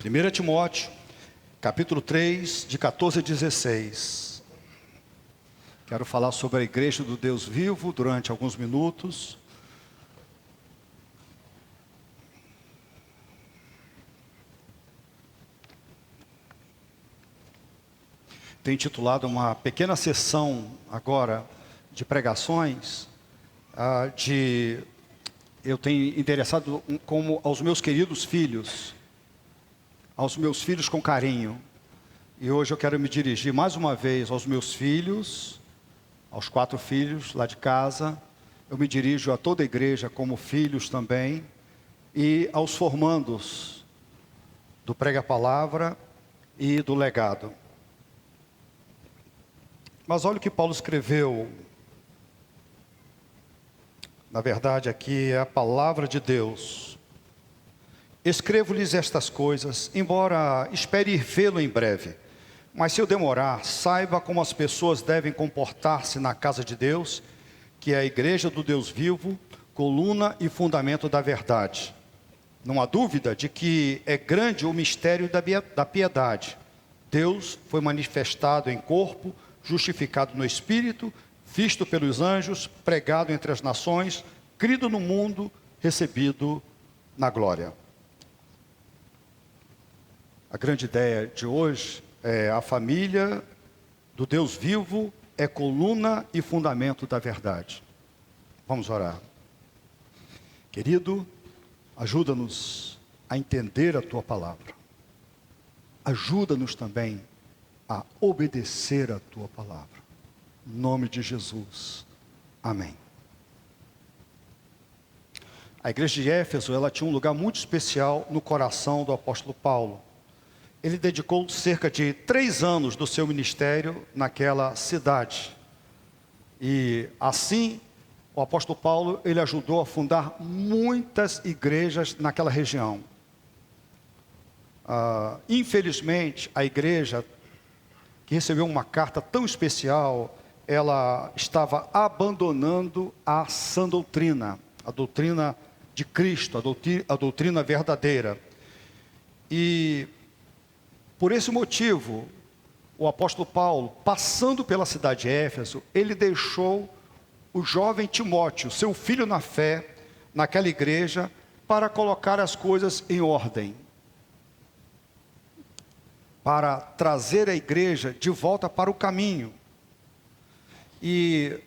1 Timóteo, capítulo 3, de 14 a 16. Quero falar sobre a igreja do Deus vivo durante alguns minutos. Tenho intitulado uma pequena sessão agora de pregações, eu tenho interessado como aos meus queridos filhos, aos meus filhos com carinho. E hoje eu quero me dirigir mais uma vez aos meus filhos, aos 4 filhos lá de casa. Eu me dirijo a toda a igreja como filhos também, e aos formandos do Prega Palavra e do Legado. Mas olha o que Paulo escreveu. Na verdade, aqui é a palavra de Deus. Escrevo-lhes estas coisas, embora espere ir vê-lo em breve. Mas se eu demorar, saiba como as pessoas devem comportar-se na casa de Deus, que é a igreja do Deus vivo, coluna e fundamento da verdade. Não há dúvida de que é grande o mistério da piedade. Deus foi manifestado em corpo, justificado no Espírito, visto pelos anjos, pregado entre as nações, crido no mundo, recebido na glória. A grande ideia de hoje é: a família do Deus vivo é coluna e fundamento da verdade. Vamos orar. Querido, ajuda-nos a entender a Tua palavra. Ajuda-nos também a obedecer a Tua palavra. Em nome de Jesus. Amém. A igreja de Éfeso, ela tinha um lugar muito especial no coração do apóstolo Paulo. Ele dedicou cerca de 3 anos do seu ministério naquela cidade. E assim, o apóstolo Paulo, ele ajudou a fundar muitas igrejas naquela região. Infelizmente, a igreja que recebeu uma carta tão especial, ela estava abandonando a sã doutrina, a doutrina de Cristo, a doutrina verdadeira. E por esse motivo, o apóstolo Paulo, passando pela cidade de Éfeso, ele deixou o jovem Timóteo, seu filho na fé, naquela igreja, para colocar as coisas em ordem, para trazer a igreja de volta para o caminho. E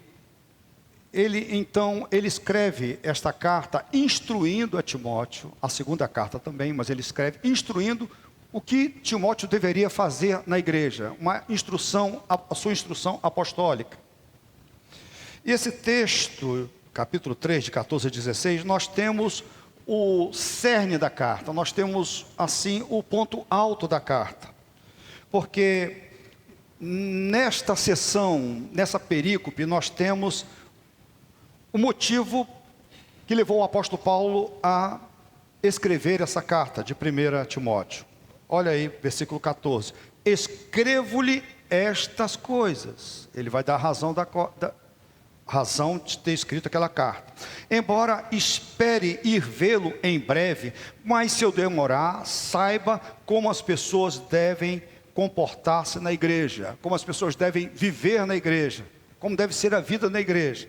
ele escreve esta carta instruindo a Timóteo, a segunda carta também, mas ele escreve instruindo o que Timóteo deveria fazer na igreja, uma instrução, a sua instrução apostólica. E esse texto, capítulo 3, de 14 a 16, nós temos o cerne da carta, nós temos assim o ponto alto da carta. Porque nesta sessão, nessa perícope, nós temos o motivo que levou o apóstolo Paulo a escrever essa carta de 1 Timóteo. Olha aí, versículo 14. Escrevo-lhe estas coisas. Ele vai dar a razão de ter escrito aquela carta. Embora espere ir vê-lo em breve, mas se eu demorar, saiba como as pessoas devem comportar-se na igreja, como as pessoas devem viver na igreja, como deve ser a vida na igreja.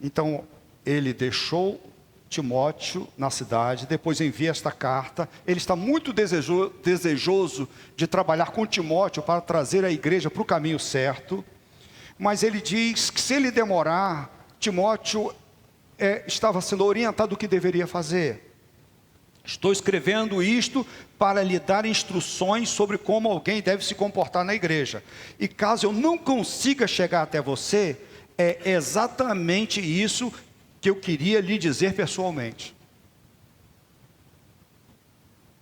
Então, ele deixou Timóteo na cidade, depois envia esta carta. Ele está muito desejoso de trabalhar com Timóteo para trazer a igreja para o caminho certo, mas ele diz que se ele demorar, Timóteo estava sendo orientado do que deveria fazer. Estou escrevendo isto para lhe dar instruções sobre como alguém deve se comportar na igreja. E caso eu não consiga chegar até você, é exatamente isso que eu queria lhe dizer pessoalmente.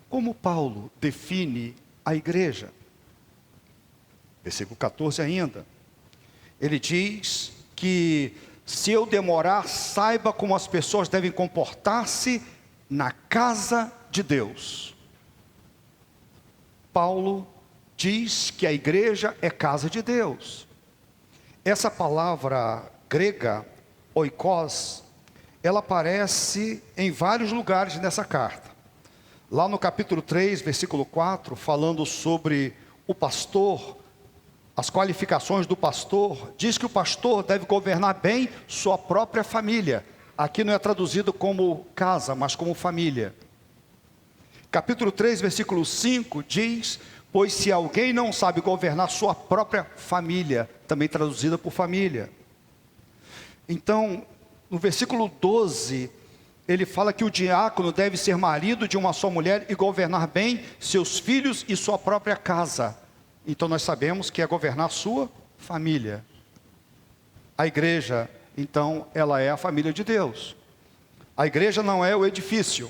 Como Paulo define a igreja? Versículo 14 ainda. Ele diz que se eu demorar, saiba como as pessoas devem comportar-se na casa de Deus. Paulo diz que a igreja é casa de Deus. Essa palavra grega, oikos, ela aparece em vários lugares nessa carta. Lá no capítulo 3, versículo 4, falando sobre o pastor, as qualificações do pastor, diz que o pastor deve governar bem sua própria família. Aqui não é traduzido como casa, mas como família. Capítulo 3, versículo 5 diz: pois se alguém não sabe governar sua própria família, também traduzida por família. Então, no versículo 12, ele fala que o diácono deve ser marido de uma só mulher e governar bem seus filhos e sua própria casa. Então nós sabemos que é governar sua família. A igreja, então, ela é a família de Deus. A igreja não é o edifício.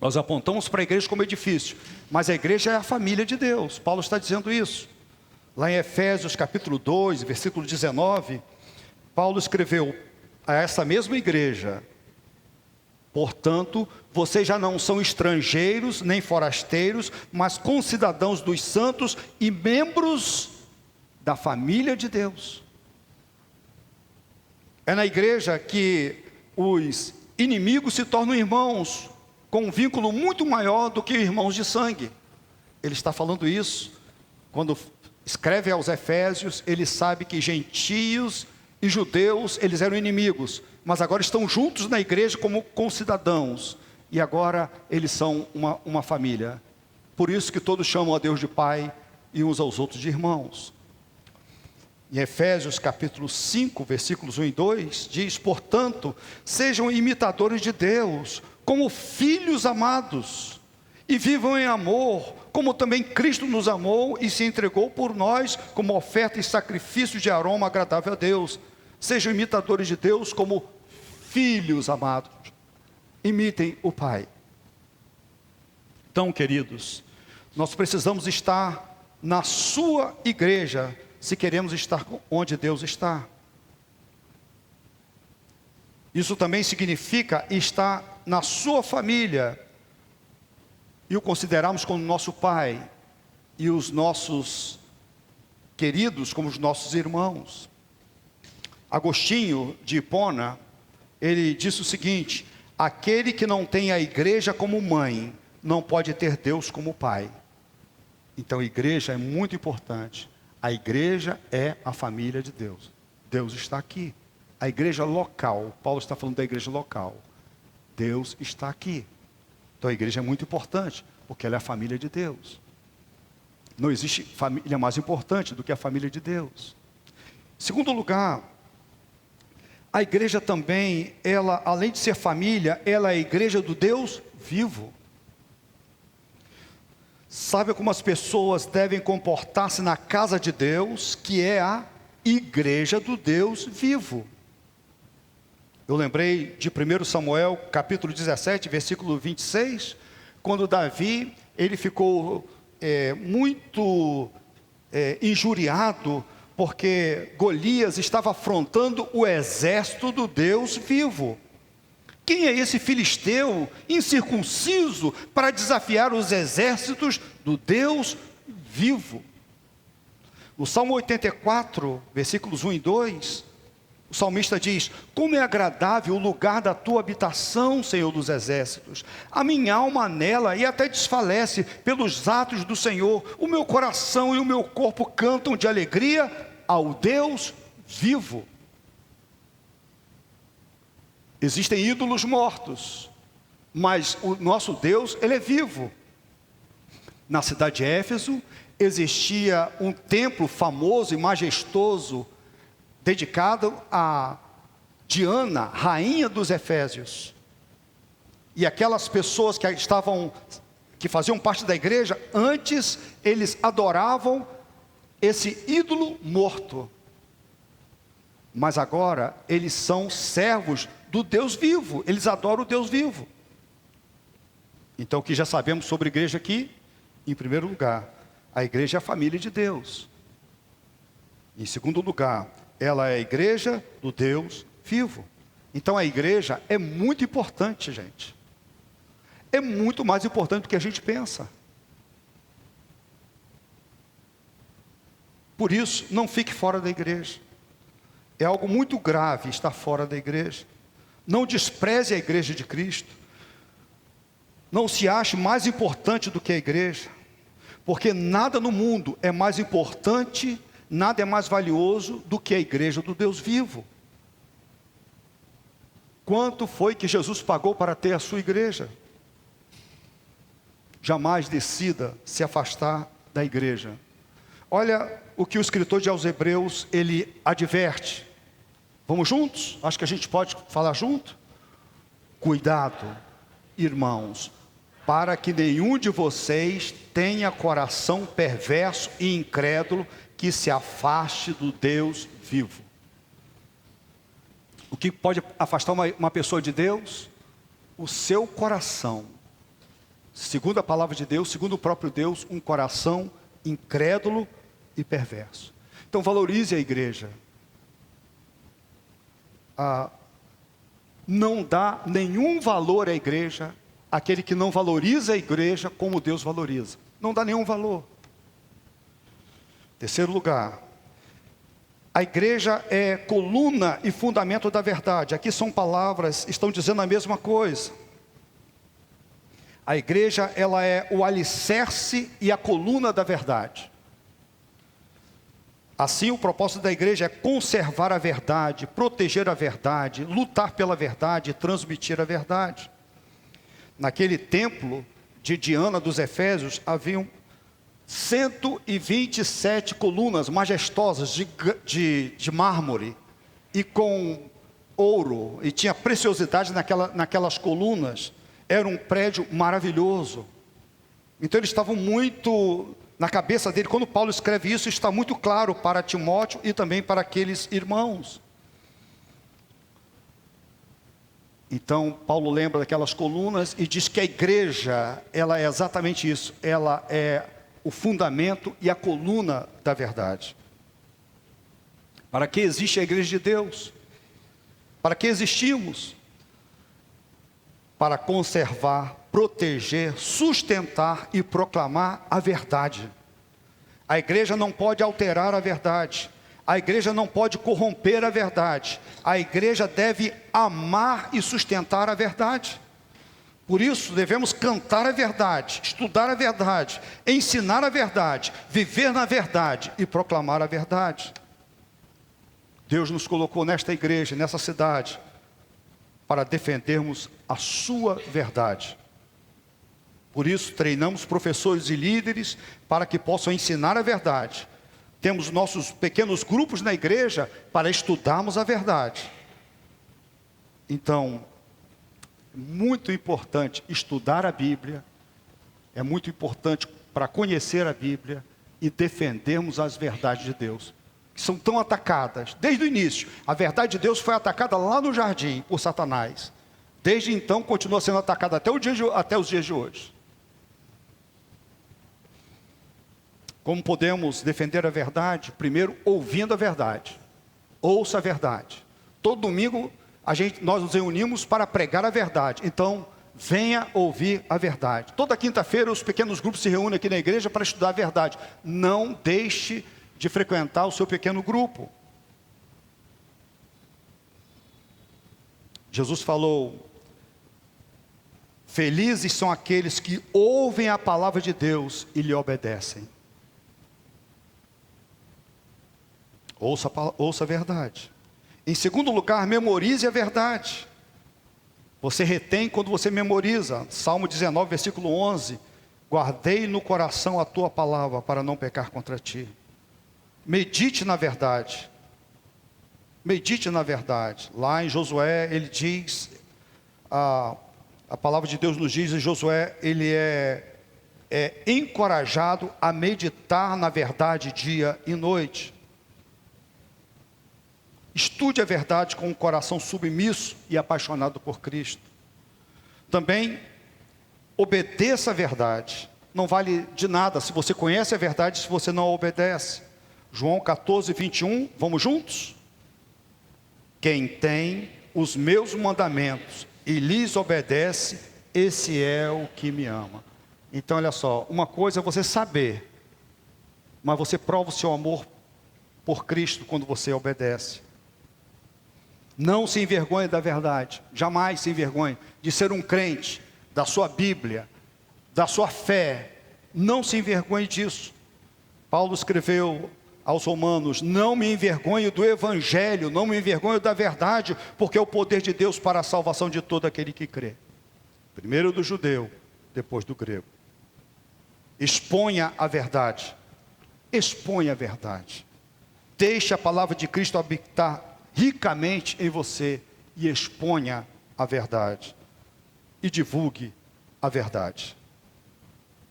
Nós apontamos para a igreja como edifício, mas a igreja é a família de Deus. Paulo está dizendo isso. Lá em Efésios capítulo 2, versículo 19, Paulo escreveu a essa mesma igreja: portanto, vocês já não são estrangeiros nem forasteiros, mas concidadãos dos santos e membros da família de Deus. É na igreja que os inimigos se tornam irmãos, com um vínculo muito maior do que irmãos de sangue. Ele está falando isso. Quando escreve aos Efésios, ele sabe que gentios e judeus, eles eram inimigos, mas agora estão juntos na igreja como concidadãos, e agora eles são uma família. Por isso que todos chamam a Deus de Pai e uns aos outros de irmãos. Em Efésios capítulo 5, versículos 1 e 2, diz: portanto, sejam imitadores de Deus, como filhos amados, e vivam em amor, como também Cristo nos amou e se entregou por nós, como oferta e sacrifício de aroma agradável a Deus. Sejam imitadores de Deus como filhos amados. Imitem o Pai. Então, queridos, nós precisamos estar na sua igreja, se queremos estar onde Deus está. Isso também significa estar na sua família, e o considerarmos como nosso pai, e os nossos queridos como os nossos irmãos. Agostinho de Hipona, ele disse o seguinte: aquele que não tem a igreja como mãe, não pode ter Deus como pai. Então a igreja é muito importante. A igreja é a família de Deus. Deus está aqui. A igreja local, Paulo está falando da igreja local. Deus está aqui. Então a igreja é muito importante, porque ela é a família de Deus. Não existe família mais importante do que a família de Deus. Em segundo lugar, a igreja também, ela, além de ser família, ela é a igreja do Deus vivo. Sabe como as pessoas devem comportar-se na casa de Deus, que é a igreja do Deus vivo? Eu lembrei de 1 Samuel, capítulo 17, versículo 26, quando Davi, ele ficou muito injuriado, porque Golias estava afrontando o exército do Deus vivo. Quem é esse filisteu incircunciso para desafiar os exércitos do Deus vivo? No Salmo 84, versículos 1 e 2, o salmista diz: como é agradável o lugar da tua habitação, Senhor dos exércitos. A minha alma anela e até desfalece pelos atos do Senhor. O meu coração e o meu corpo cantam de alegria ao Deus vivo. Existem ídolos mortos, mas o nosso Deus, ele é vivo. Na cidade de Éfeso existia um templo famoso e majestoso, dedicado a Diana, rainha dos Efésios. E aquelas pessoas que faziam parte da igreja, antes eles adoravam esse ídolo morto. Mas agora eles são servos do Deus vivo, eles adoram o Deus vivo. Então o que já sabemos sobre a igreja aqui? Em primeiro lugar, a igreja é a família de Deus. Em segundo lugar, ela é a igreja do Deus vivo. Então a igreja é muito importante, gente. É muito mais importante do que a gente pensa. Por isso, não fique fora da igreja. É algo muito grave estar fora da igreja. Não despreze a igreja de Cristo. Não se ache mais importante do que a igreja, porque nada no mundo é mais importante, nada é mais valioso do que a igreja do Deus vivo. Quanto foi que Jesus pagou para ter a sua igreja? Jamais decida se afastar da igreja. Olha o que o escritor aos Hebreus, ele adverte. Vamos juntos? Acho que a gente pode falar junto? Cuidado, irmãos, para que nenhum de vocês tenha coração perverso e incrédulo que se afaste do Deus vivo. O que pode afastar uma pessoa de Deus? O seu coração. Segundo a palavra de Deus, segundo o próprio Deus, um coração incrédulo e perverso. Então valorize a igreja. Não dá nenhum valor à igreja aquele que não valoriza a igreja como Deus valoriza. Não dá nenhum valor. Terceiro lugar, a igreja é coluna e fundamento da verdade. Aqui são palavras, estão dizendo a mesma coisa. A igreja, ela é o alicerce e a coluna da verdade. Assim, o propósito da igreja é conservar a verdade, proteger a verdade, lutar pela verdade e transmitir a verdade. Naquele templo de Diana dos Efésios, haviam 127 colunas majestosas de mármore e com ouro, e tinha preciosidade naquelas colunas. Era um prédio maravilhoso. Então eles estavam muito na cabeça dele. Quando Paulo escreve isso, está muito claro para Timóteo e também para aqueles irmãos. Então Paulo lembra daquelas colunas e diz que a igreja, ela é exatamente isso. Ela é o fundamento e a coluna da verdade. Para que existe a igreja de Deus? Para que existimos? Para conservar, proteger, sustentar e proclamar a verdade. A igreja não pode alterar a verdade. A igreja não pode corromper a verdade. A igreja deve amar e sustentar a verdade. Por isso devemos cantar a verdade, estudar a verdade, ensinar a verdade, viver na verdade e proclamar a verdade. Deus nos colocou nesta igreja, nessa cidade, para defendermos a sua verdade. Por isso treinamos professores e líderes para que possam ensinar a verdade. Temos nossos pequenos grupos na igreja para estudarmos a verdade. Então, é muito importante estudar a Bíblia, é muito importante para conhecer a Bíblia e defendermos as verdades de Deus, que são tão atacadas. Desde o início, a verdade de Deus foi atacada lá no jardim por Satanás. Desde então, continua sendo atacada até os dias de hoje. Como podemos defender a verdade? Primeiro, ouvindo a verdade. Ouça a verdade. Todo domingo, nós nos reunimos para pregar a verdade. Então, venha ouvir a verdade. Toda quinta-feira, os pequenos grupos se reúnem aqui na igreja para estudar a verdade. Não deixe de frequentar o seu pequeno grupo. Jesus falou: felizes são aqueles que ouvem a palavra de Deus e lhe obedecem. Ouça a verdade. Em segundo lugar, memorize a verdade. Você retém quando você memoriza. Salmo 19, versículo 11. Guardei no coração a tua palavra para não pecar contra ti. Medite na verdade. Medite na verdade. Lá em Josué, ele diz, a palavra de Deus nos diz em Josué, ele é encorajado a meditar na verdade dia e noite. Estude a verdade com um coração submisso e apaixonado por Cristo. Também obedeça a verdade. Não vale de nada se você conhece a verdade, se você não a obedece. João 14, 21, vamos juntos? Quem tem os meus mandamentos e lhes obedece, esse é o que me ama. Então olha só, uma coisa é você saber, mas você prova o seu amor por Cristo quando você obedece. Não se envergonhe da verdade, jamais se envergonhe de ser um crente, da sua Bíblia, da sua fé. Não se envergonhe disso. Paulo escreveu aos Romanos: não me envergonho do Evangelho, não me envergonho da verdade, porque é o poder de Deus para a salvação de todo aquele que crê. Primeiro do judeu, depois do grego. Exponha a verdade. Exponha a verdade. Deixe a palavra de Cristo habitar ricamente em você e exponha a verdade. E divulgue a verdade.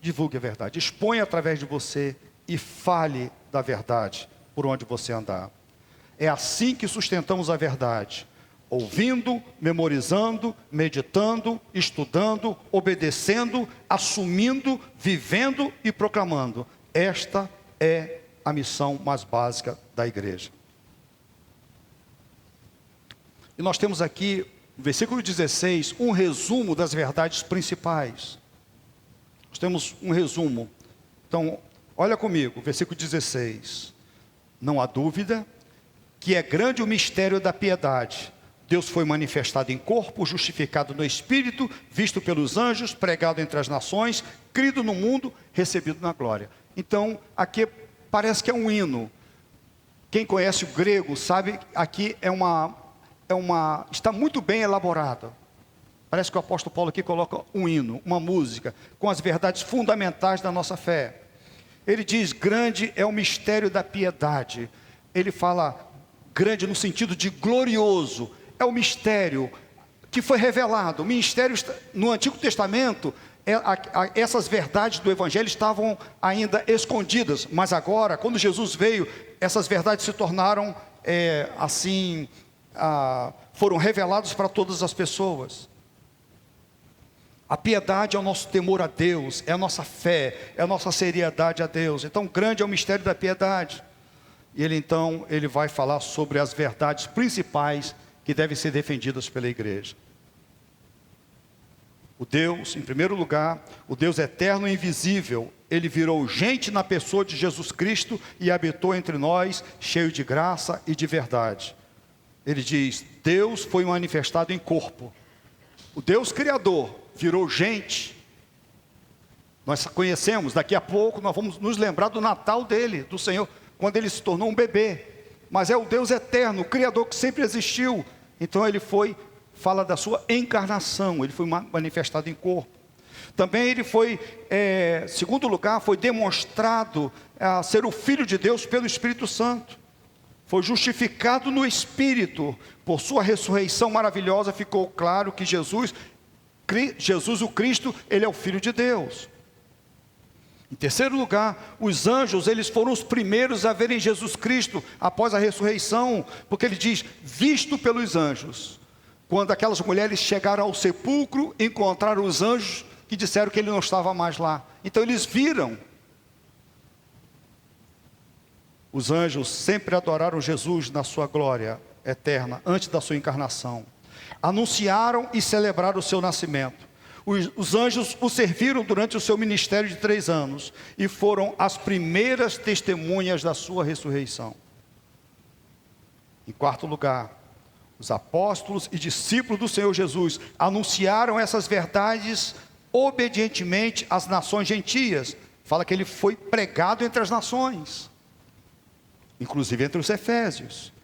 Divulgue a verdade. Exponha através de você e fale da verdade por onde você andar. É assim que sustentamos a verdade. Ouvindo, memorizando, meditando, estudando, obedecendo, assumindo, vivendo e proclamando. Esta é a missão mais básica da igreja. E nós temos aqui, no versículo 16, um resumo das verdades principais. Nós temos um resumo. Então, olha comigo, versículo 16. Não há dúvida que é grande o mistério da piedade. Deus foi manifestado em corpo, justificado no Espírito, visto pelos anjos, pregado entre as nações, crido no mundo, recebido na glória. Então, aqui parece que é um hino. Quem conhece o grego sabe que aqui está muito bem elaborado. Parece que o apóstolo Paulo aqui coloca um hino, uma música, com as verdades fundamentais da nossa fé. Ele diz: grande é o mistério da piedade. Ele fala grande no sentido de glorioso. É o mistério que foi revelado. O mistério no Antigo Testamento, essas verdades do Evangelho estavam ainda escondidas. Mas agora, quando Jesus veio, essas verdades se tornaram foram reveladas para todas as pessoas. A piedade é o nosso temor a Deus, é a nossa fé, é a nossa seriedade a Deus. Então, grande é o mistério da piedade. E ele vai falar sobre as verdades principais que devem ser defendidas pela igreja. O Deus, em primeiro lugar, o Deus eterno e invisível, ele virou gente na pessoa de Jesus Cristo e habitou entre nós, cheio de graça e de verdade. Ele diz: Deus foi manifestado em corpo. O Deus Criador virou gente. Nós conhecemos, daqui a pouco nós vamos nos lembrar do Natal dele, do Senhor, quando ele se tornou um bebê. Mas é o Deus eterno, o Criador que sempre existiu. Então ele fala da sua encarnação, ele foi manifestado em corpo. Também ele foi, segundo lugar, foi demonstrado a ser o Filho de Deus pelo Espírito Santo. Foi justificado no Espírito. Por sua ressurreição maravilhosa ficou claro que Jesus o Cristo, ele é o Filho de Deus. Em terceiro lugar, os anjos, eles foram os primeiros a verem Jesus Cristo após a ressurreição, porque ele diz: visto pelos anjos. Quando aquelas mulheres chegaram ao sepulcro, encontraram os anjos que disseram que ele não estava mais lá. Então eles viram. Os anjos sempre adoraram Jesus na sua glória eterna, antes da sua encarnação. Anunciaram e celebraram o seu nascimento. Os anjos o serviram durante o seu ministério de 3 anos e foram as primeiras testemunhas da sua ressurreição. Em quarto lugar, os apóstolos e discípulos do Senhor Jesus anunciaram essas verdades obedientemente às nações gentias. Fala que ele foi pregado entre as nações, inclusive entre os efésios.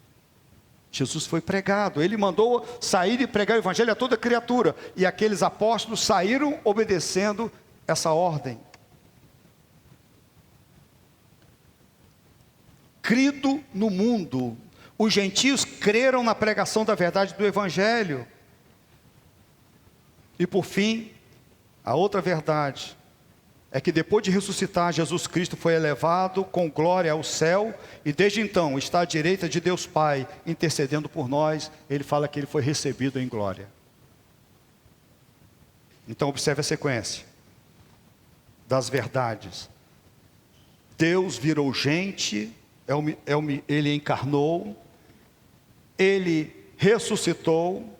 Jesus foi pregado, ele mandou sair e pregar o evangelho a toda criatura, e aqueles apóstolos saíram obedecendo essa ordem. Crido no mundo, os gentios creram na pregação da verdade do evangelho. E por fim, a outra verdade é que depois de ressuscitar, Jesus Cristo foi elevado com glória ao céu, e desde então está à direita de Deus Pai, intercedendo por nós. Ele fala que ele foi recebido em glória. Então observe a sequência das verdades. Deus virou gente, ele encarnou, ele ressuscitou,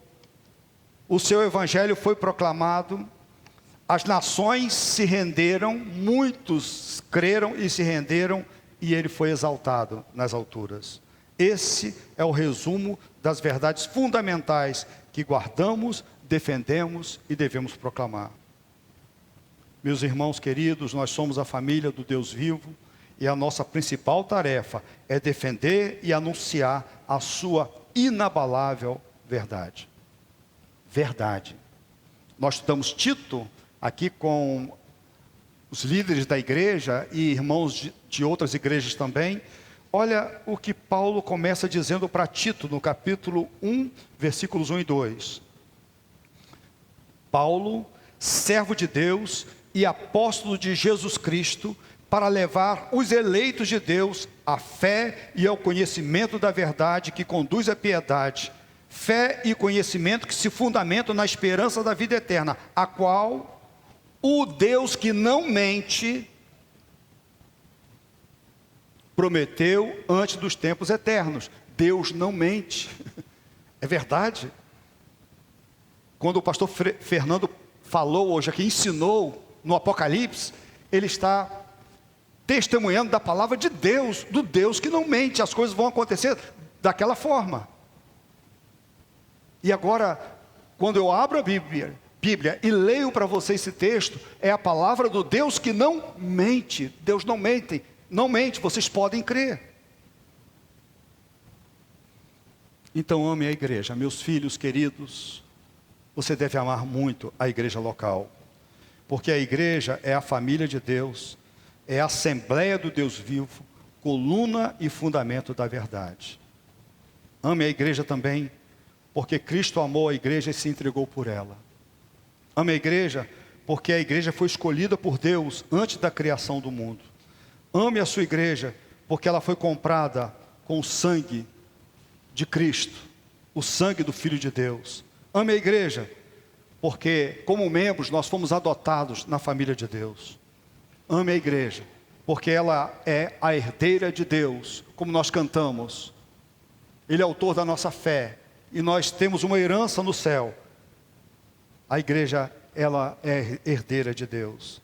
o seu evangelho foi proclamado, as nações se renderam, muitos creram e se renderam, e ele foi exaltado nas alturas. Esse é o resumo das verdades fundamentais que guardamos, defendemos e devemos proclamar. Meus irmãos queridos, nós somos a família do Deus vivo e a nossa principal tarefa é defender e anunciar a sua inabalável verdade. Verdade. Nós estudamos Tito aqui com os líderes da igreja e irmãos de outras igrejas também. Olha o que Paulo começa dizendo para Tito no capítulo 1, versículos 1 e 2. Paulo, servo de Deus e apóstolo de Jesus Cristo, para levar os eleitos de Deus à fé e ao conhecimento da verdade que conduz à piedade, fé e conhecimento que se fundamentam na esperança da vida eterna, a qual o Deus que não mente prometeu antes dos tempos eternos. Deus não mente. É verdade. Quando o pastor Fernando falou hoje aqui, ensinou no Apocalipse, ele está testemunhando da palavra de Deus, do Deus que não mente. As coisas vão acontecer daquela forma. E agora, quando eu abro a Bíblia e leio para você esse texto, é a palavra do Deus que não mente. Deus não mente, não mente, vocês podem crer. Então ame a igreja. Meus filhos queridos, você deve amar muito a igreja local, porque a igreja é a família de Deus, é a assembleia do Deus vivo, coluna e fundamento da verdade. Ame a igreja também, porque Cristo amou a igreja e se entregou por ela. Ame a igreja, porque a igreja foi escolhida por Deus antes da criação do mundo. Ame a sua igreja, porque ela foi comprada com o sangue de Cristo, o sangue do Filho de Deus. Ame a igreja, porque como membros nós fomos adotados na família de Deus. Ame a igreja, porque ela é a herdeira de Deus, como nós cantamos. Ele é autor da nossa fé, e nós temos uma herança no céu. A igreja, ela é herdeira de Deus.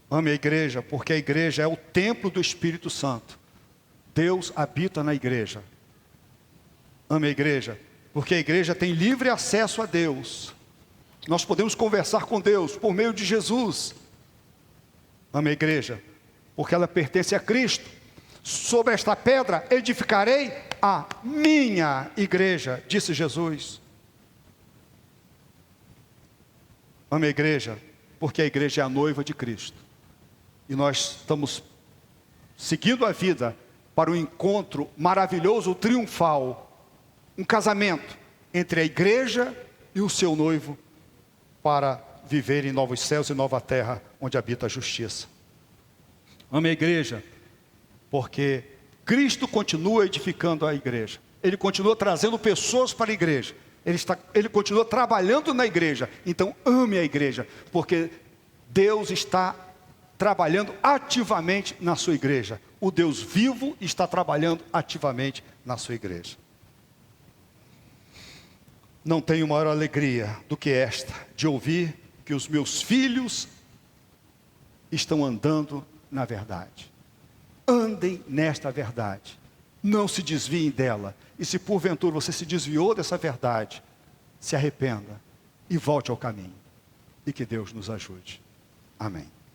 Ame a igreja, porque a igreja é o templo do Espírito Santo. Deus habita na igreja. Ame a igreja, porque a igreja tem livre acesso a Deus. Nós podemos conversar com Deus por meio de Jesus. Ame a igreja, porque ela pertence a Cristo. Sobre esta pedra edificarei a minha igreja, disse Jesus. Ame a igreja, porque a igreja é a noiva de Cristo. E nós estamos seguindo a vida para um encontro maravilhoso, triunfal, um casamento entre a igreja e o seu noivo, para viver em novos céus e nova terra, onde habita a justiça. Ame a igreja, porque Cristo continua edificando a igreja. Ele continua trazendo pessoas para a igreja. Ele continua trabalhando na igreja. Então ame a igreja, porque Deus está trabalhando ativamente na sua igreja. O Deus vivo está trabalhando ativamente na sua igreja. Não tenho maior alegria do que esta, de ouvir que os meus filhos estão andando na verdade. Andem nesta verdade. Não se desviem dela. E se porventura você se desviou dessa verdade, se arrependa e volte ao caminho. E que Deus nos ajude. Amém.